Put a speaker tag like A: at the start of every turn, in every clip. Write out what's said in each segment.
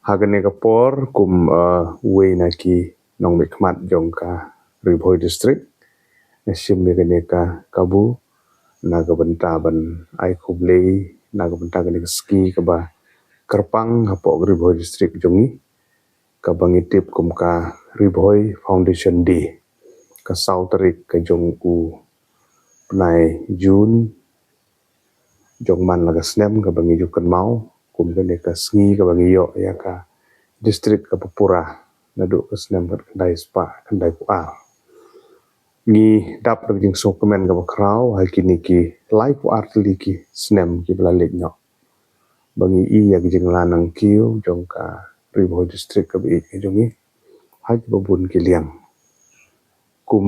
A: Hagane kapor kum way naki nong mikmat jongka Ribhoi district nasim megane ka kabu naga bentaban ai kublei naga bentagan ski kaba kerpang hapo Ribhoi district jongi kabangitip kum ka Ribhoi Foundation Day ka sauterik ka jong u penai Jun jong man laga snem ka bangi jukan mau kum gane ka sngi ka bangi yo ya ka distrik ka Papura naduk ka snem ka kendai spa kendai puar ngi dap ka jing so kemen ka bakrau hai kini ki lai puar tli ki snem ki belalik nyo bangi I ya jing lanang kiu jong ka Ribhoi distrik ka bi ki jongi hai ki babun ki liang kum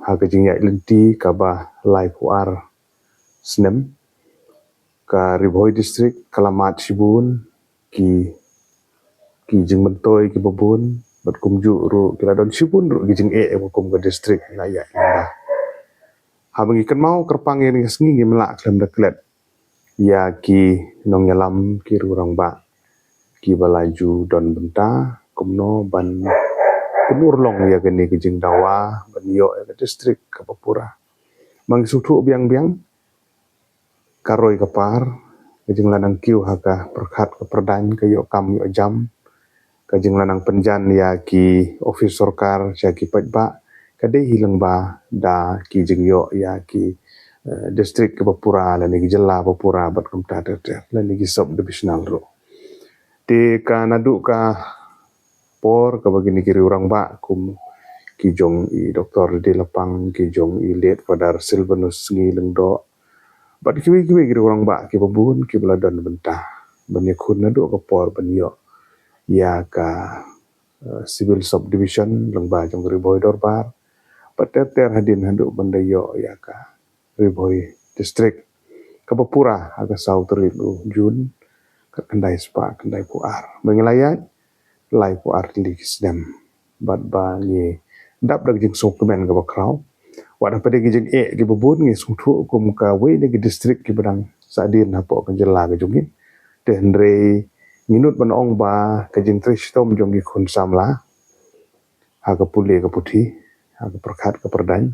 A: ha ka jing ya lenti ka ba lai puar snem ka Ribhoi district kalamat sibun ki jing mentoi ki babun bat kumju ru kila don sibun ru ki jing kum ka district na ya indah ha bangi kan mau kerpang ni sngi ngi melak klem deklet ya ki nong yalam ki rurang ba ki balaju don benta kumno ban penur long ya gani ki jing dawa ban yo ka district ka Papura mang sutu biang-biang karoi kapar kajing lanang kiu haka perkhat ka perdan ka yo kam yo jam kajing lanang penjan ya ki office sorkar ya ki pajba kade hilang ba da ki jing yo ya ki distrik ke Papura la ni jela Papura bat kum ta la ni sub divisional ro te ka nadu ka por ka bagini kiri orang ba kum ki jong I Dr. di lapang ki jong I let Padar Silvanus ngi lengdo bat kiwi kiri orang ba ki babun ki beladon bentah bani kun nadu ka por banyo ya ka civil subdivision lengba jong Ribhoi Dorbar pater hadin handuk bandayo ya ka Ribhoi district ka Papura aga sauteri Jun ka kendai spa kendai puar mengilayat lai puar li kisdem bat ba ngi dap dag jing sok kemen ka bakrau wada pada gijing ki babun ngi sungthu kum ka we ni district ki badang sadin hapo ka jela ka jungin tenre minut banong ba ka jing tristom jong ki khun samla ha ka pule ka puthi ha ka perkhat ka perdan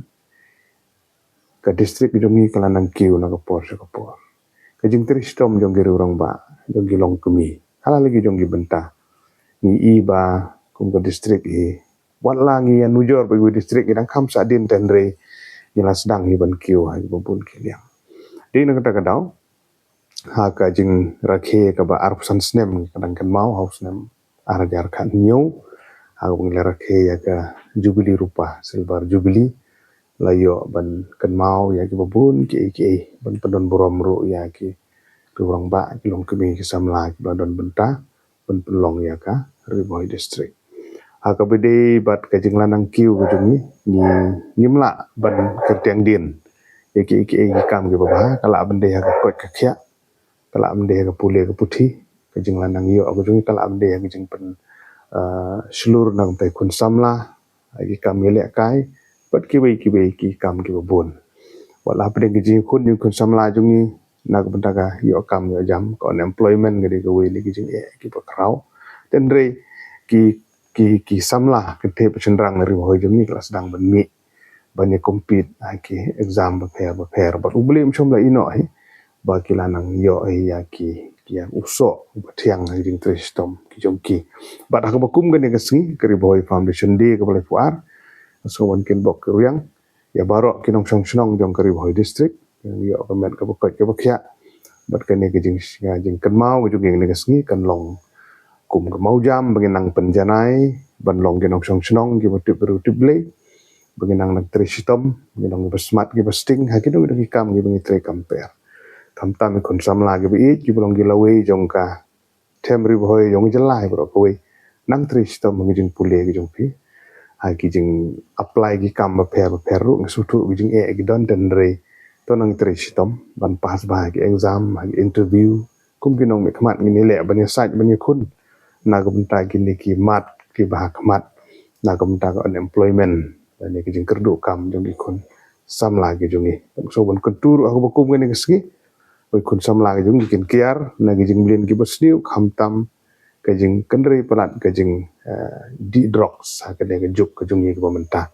A: ka district jongi kalanang kiu na ka por ka por ka jing tristom jong ki rurang ba jong ki long kemi hala lagi jong ki benta ni iba kum ka district walangi ya nujor bagi district yang kam sadin tenre yang sedang hiban kiu ha babun kiliang di na kata kadau ha ka jing rakhe ka ba arpsan snem kadang kan mau haus nem arajar kan nyu ha bung rakhe ya ka jubili rupa silver jubili layo ban kan mau ya ki babun ki ban pendon borom ru ya ki orang ba ki long kemi ki samla ki ban benta ban pelong ya ka Ribhoi district ha ka bede bat ka jing lanang kiu ka jungi ni ngimla ban kertiang din ki kam ki baba kala bende ha ka kot ka khya kala bende ka pule ka puthi ka jing lanang yo ka jungi kala bende ka jing pen seluruh nang tai kun samla ki kam yele kai bat ki kam ki babun wala pede ki jing kun samla jungi nak benda ka yo kam yo jam ko unemployment gadi ka we li ki jing ki bakrau tenre ki samla ki te pencenderang dari Ribhoi jongi kelas sedang benmi banyak compete ki exam berpair bat ubli macam la ino ba ki lanang yo ya ki ya uso batiang jing tristom ki jongki bat ha bakum gani ka singi ka Ribhoi Foundation Day ka boleh puar so wan ken bok ruyang ya barok kinong song jong ka Ribhoi district yang yo ka met ka bokot ka bakya bat kani ka jing kan mau ka jong ka singi kan long kum ka mau jam benginang penjanai ban long kinong song ki batip tible benginang nak tristom benginang basmat ki basting ha kinong ki kam ki bengi tre compare kam tam kon samla ki bi ki bolong ki lawe jong ka tem Ribhoi jong jelai bro ko we nang tristom bengi jing pule ki jong pi ha ki jing apply ki kam pair ru ngsutu ki jing ki don denre to nang tristom ban pas ba ki exam ki interview kum kinong me khamat ni le ban saj ban kun na ka benta gini ki mat ki bah khamat na ka benta ka unemployment dan ni ki jing kerdu kam jong ki kun samla ki jongi so ban kuntur aku bakum gani ki kun samla ki jong ki kiar na ki jing blin ki basniu kham tam kajing kendri pelat kajing di drugs kadang kejuk kajungi ke pemerintah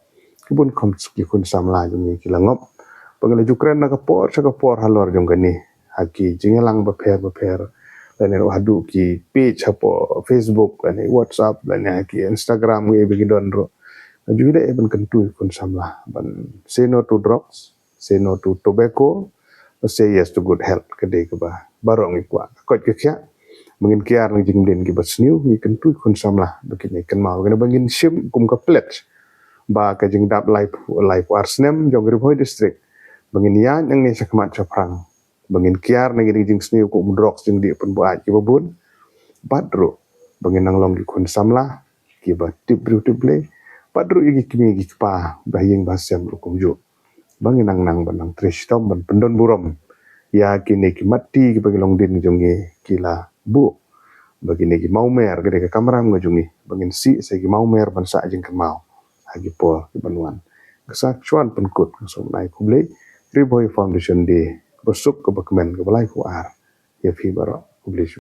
A: kibun kom ki kun samla jungi kilangop pangala jukren na kapor sa kapor halor jong gani haki jingelang beper dan hadu ki page hapo Facebook dan WhatsApp dan haki Instagram we bagi donro juga ben kentu kun samla ban say no to drugs, say no to tobacco, say yes to good health kedai ke ba barong ikwa kot ke kya mungkin kiar ng jing den ki basniu ni kentu kun samla begini kan mau kena bangin sim kum ka pledge ba ka jing dap life arsnem jong riboy district bangin yan ang ni sakmat saprang bangin kiar ng jing sniu kum drugs jing di pun buat ki babun badro bangin nang long ki kun samla ki ba tip ble padru igi kimi igi pa bahing basem kum ju bangin nang banang tristom ban pendon burom ya kini ki mati ki bagi long din jongi kila bu bagi negi mau mer gede ke kamera ngajungi bangin si segi mau mer ban sa jing kemau agi po ki banuan kesak chuan penkut so nai kuble riboy foundation di besuk ke bakmen ke balai ku ar ya fi baro kuble